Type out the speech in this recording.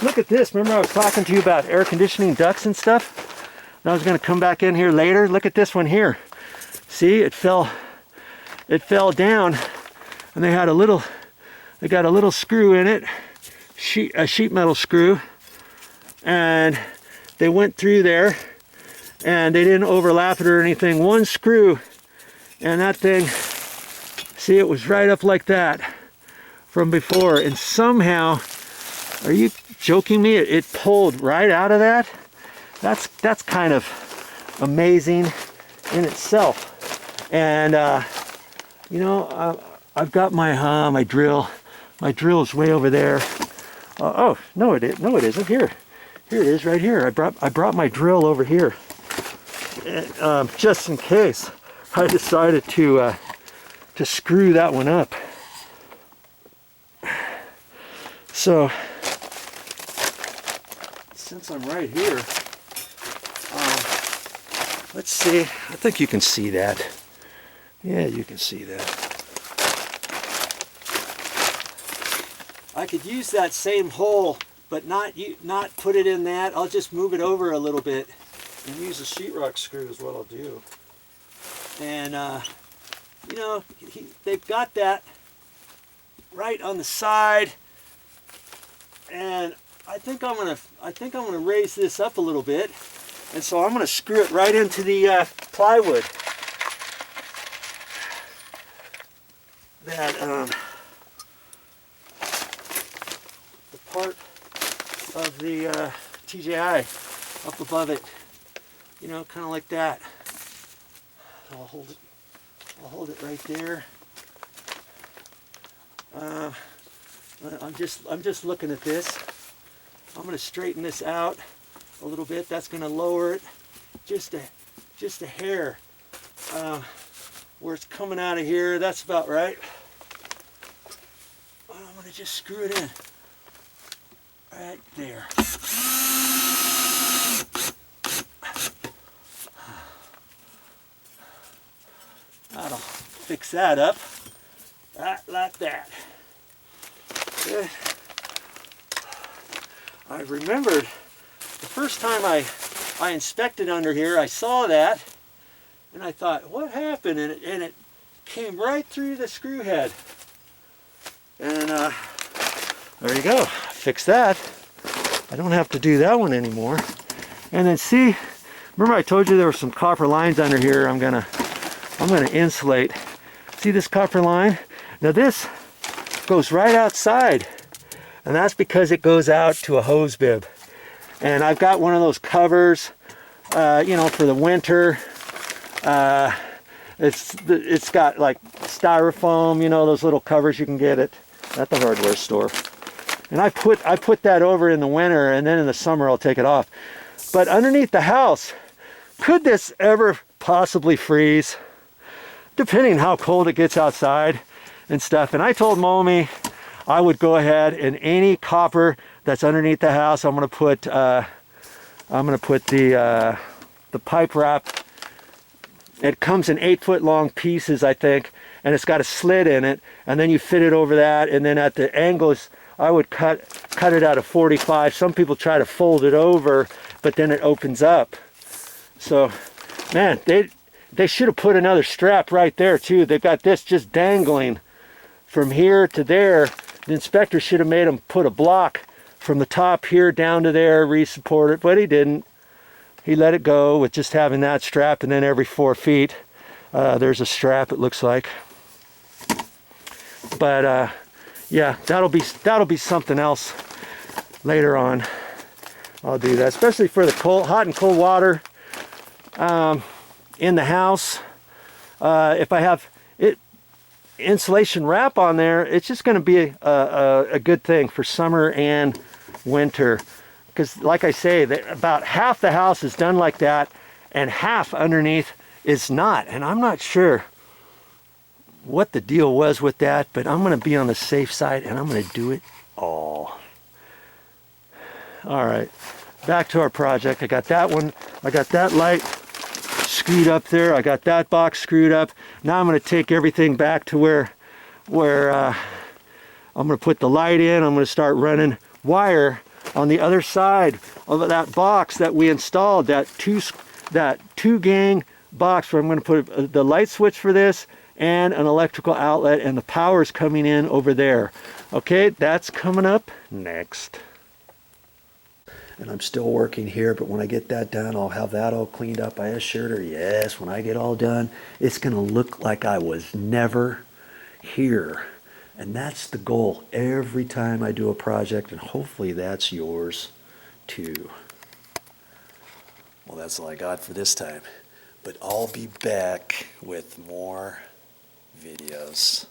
look at this. Remember I was talking to you about air conditioning ducts and stuff? And I was going to come back in here later. Look at this one here. See, it fell down, and they got a little screw in it, a sheet metal screw, and they went through there, and they didn't overlap it or anything. One screw, and that thing, see, it was right up like that from before, and somehow, are you joking me? It pulled right out of that. That's kind of amazing in itself. And you know, I've got my my drill. My drill is way over there. Oh no, it isn't. Here it is, right here. I brought my drill over here, just in case I decided to screw that one up. So since I'm right here, let's see. I think you can see that. Yeah, you can see that. I could use that same hole, but not put it in that. I'll just move it over a little bit and use a sheetrock screw is what I'll do. And you know, they've got that right on the side, and I think I'm gonna raise this up a little bit, and so I'm gonna screw it right into the plywood. That the part of the TJI up above it, you know, kind of like that. I'll hold it right there. I'm just looking at this. I'm going to straighten this out a little bit. That's going to lower it just a hair. Where it's coming out of here, that's about right. I'm going to just screw it in right there. That'll fix that up, right like that. Good. I remembered the first time I inspected under here, I saw that, and I thought, what happened? And it came right through the screw head. And there you go. Fix that. I don't have to do that one anymore. And then see, remember I told you there were some copper lines under here. I'm gonna insulate. See this copper line? Now this goes right outside, and that's because it goes out to a hose bib. And I've got one of those covers, you know, for the winter. It's got like styrofoam, you know, those little covers you can get at the hardware store. And I put that over in the winter, and then in the summer I'll take it off. But underneath the house, could this ever possibly freeze? Depending how cold it gets outside and stuff. And I told Momi I would go ahead and any copper that's underneath the house, I'm gonna put the pipe wrap. It comes in 8-foot long pieces, I think, and it's got a slit in it, and then you fit it over that, and then at the angles I would cut it out of 45. Some people try to fold it over, but then it opens up. So man, they should have put another strap right there too. They've got this just dangling from here to there. The inspector should have made them put a block from the top here down to there, re-support it, but he didn't. He let it go with just having that strap, and then every 4 feet there's a strap, it looks like. But yeah, that'll be something else later on. I'll do that, especially for the hot and cold water in the house. If I have insulation wrap on there, it's just going to be a good thing for summer and winter. Because like I say, about half the house is done like that, and half underneath is not. And I'm not sure what the deal was with that, but I'm going to be on the safe side, and I'm going to do it all. All right, back to our project. I got that one. I got that light screwed up there. I got that box screwed up. Now I'm going to take everything back to where I'm going to put the light in. I'm going to start running wire on the other side of that box that we installed, that two gang box where I'm going to put the light switch for this and an electrical outlet, and the power's coming in over there. Okay, that's coming up next. And I'm still working here, but when I get that done, I'll have that all cleaned up. I assured her, yes, when I get all done, it's going to look like I was never here. And that's the goal every time I do a project, and hopefully that's yours too. Well, that's all I got for this time, but I'll be back with more videos.